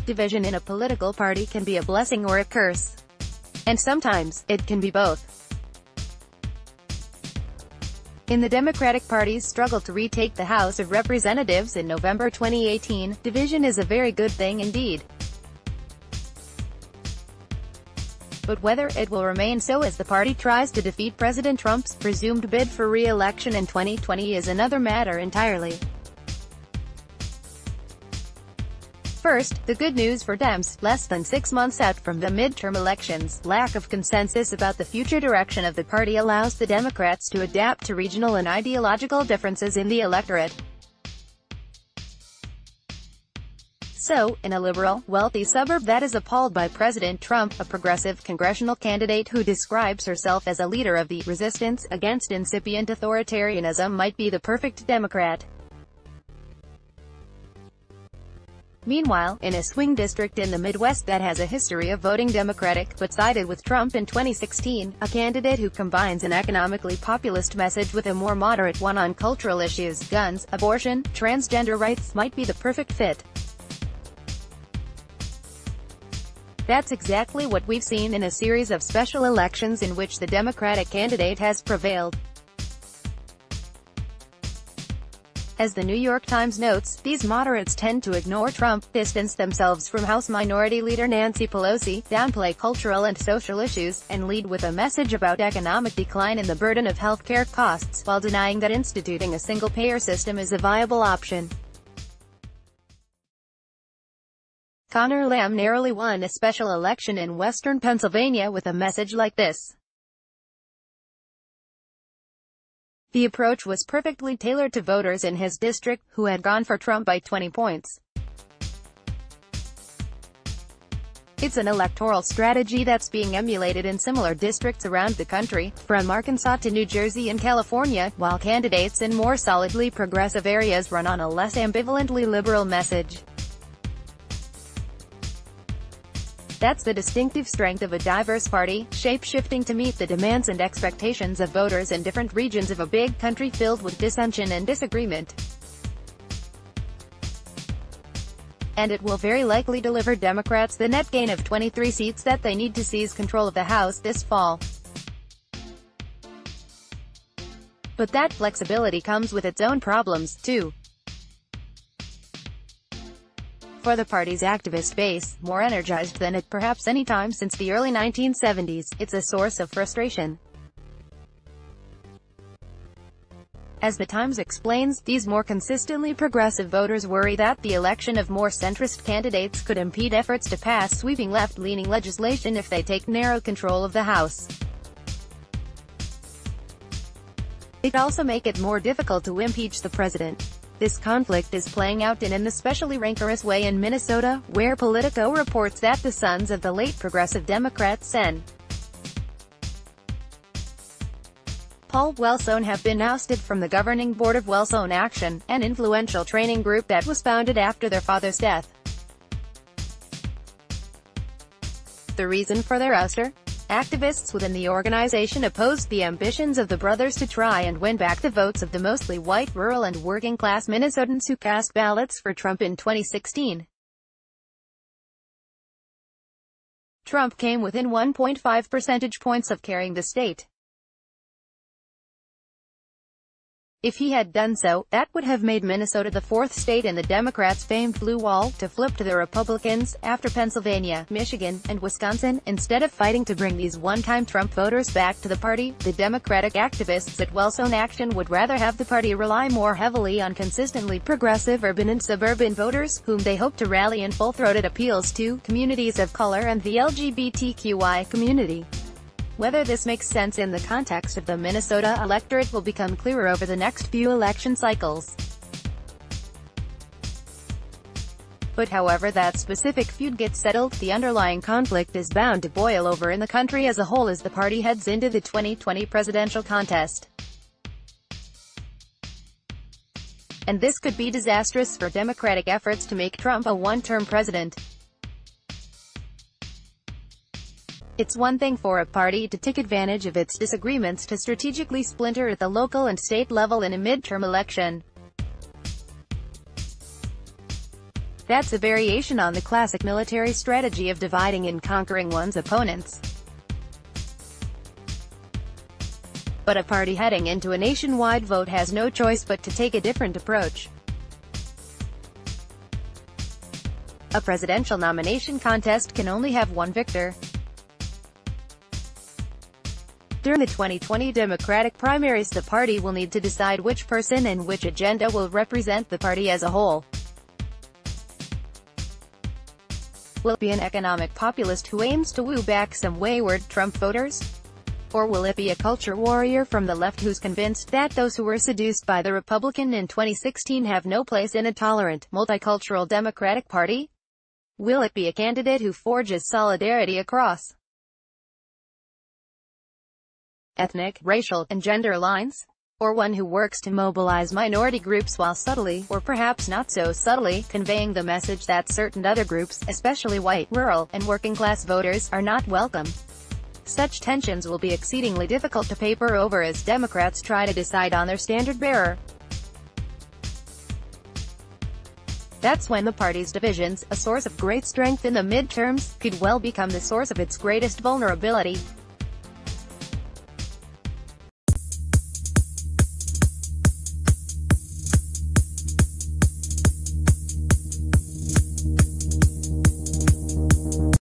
Division in a political party can be a blessing or a curse. And sometimes, it can be both. In the Democratic Party's struggle to retake the House of Representatives in November 2018, division is a very good thing indeed. But whether it will remain so as the party tries to defeat President Trump's presumed bid for re-election in 2020 is another matter entirely. First, the good news for Dems, less than 6 months out from the midterm elections, lack of consensus about the future direction of the party allows the Democrats to adapt to regional and ideological differences in the electorate. So, in a liberal, wealthy suburb that is appalled by President Trump, a progressive congressional candidate who describes herself as a leader of the resistance against incipient authoritarianism might be the perfect Democrat. Meanwhile, in a swing district in the Midwest that has a history of voting Democratic, but sided with Trump in 2016, a candidate who combines an economically populist message with a more moderate one on cultural issues, guns, abortion, transgender rights, might be the perfect fit. That's exactly what we've seen in a series of special elections in which the Democratic candidate has prevailed. As the New York Times notes, these moderates tend to ignore Trump, distance themselves from House Minority Leader Nancy Pelosi, downplay cultural and social issues, and lead with a message about economic decline and the burden of healthcare costs, while denying that instituting a single-payer system is a viable option. Connor Lamb narrowly won a special election in western Pennsylvania with a message like this. The approach was perfectly tailored to voters in his district, who had gone for Trump by 20 points. It's an electoral strategy that's being emulated in similar districts around the country, from Arkansas to New Jersey and California, while candidates in more solidly progressive areas run on a less ambivalently liberal message. That's the distinctive strength of a diverse party, shape-shifting to meet the demands and expectations of voters in different regions of a big country filled with dissension and disagreement. And it will very likely deliver Democrats the net gain of 23 seats that they need to seize control of the House this fall. But that flexibility comes with its own problems, too. For the party's activist base, more energized than at perhaps any time since the early 1970s, it's a source of frustration. As the Times explains, these more consistently progressive voters worry that the election of more centrist candidates could impede efforts to pass sweeping left-leaning legislation if they take narrow control of the House. It also make it more difficult to impeach the president. This conflict is playing out in an especially rancorous way in Minnesota, where Politico reports that the sons of the late progressive Democrat Sen. Paul Wellstone have been ousted from the governing board of Wellstone Action, an influential training group that was founded after their father's death. The reason for their ouster? Activists within the organization opposed the ambitions of the brothers to try and win back the votes of the mostly white rural and working-class Minnesotans who cast ballots for Trump in 2016. Trump came within 1.5 percentage points of carrying the state. If he had done so, that would have made Minnesota the fourth state in the Democrats' famed blue wall to flip to the Republicans, after Pennsylvania, Michigan, and Wisconsin. Instead of fighting to bring these one-time Trump voters back to the party, the Democratic activists at Wellstone Action would rather have the party rely more heavily on consistently progressive urban and suburban voters, whom they hope to rally in full-throated appeals to communities of color and the LGBTQI community. Whether this makes sense in the context of the Minnesota electorate will become clearer over the next few election cycles. But however that specific feud gets settled, the underlying conflict is bound to boil over in the country as a whole as the party heads into the 2020 presidential contest. And this could be disastrous for Democratic efforts to make Trump a one-term president. It's one thing for a party to take advantage of its disagreements to strategically splinter at the local and state level in a midterm election. That's a variation on the classic military strategy of dividing and conquering one's opponents. But a party heading into a nationwide vote has no choice but to take a different approach. A presidential nomination contest can only have one victor. During the 2020 Democratic primaries, the party will need to decide which person and which agenda will represent the party as a whole. Will it be an economic populist who aims to woo back some wayward Trump voters? Or will it be a culture warrior from the left who's convinced that those who were seduced by the Republican in 2016 have no place in a tolerant, multicultural Democratic Party? Will it be a candidate who forges solidarity across ethnic, racial, and gender lines? Or one who works to mobilize minority groups while subtly, or perhaps not so subtly, conveying the message that certain other groups, especially white, rural, and working-class voters, are not welcome? Such tensions will be exceedingly difficult to paper over as Democrats try to decide on their standard-bearer. That's when the party's divisions, a source of great strength in the midterms, could well become the source of its greatest vulnerability.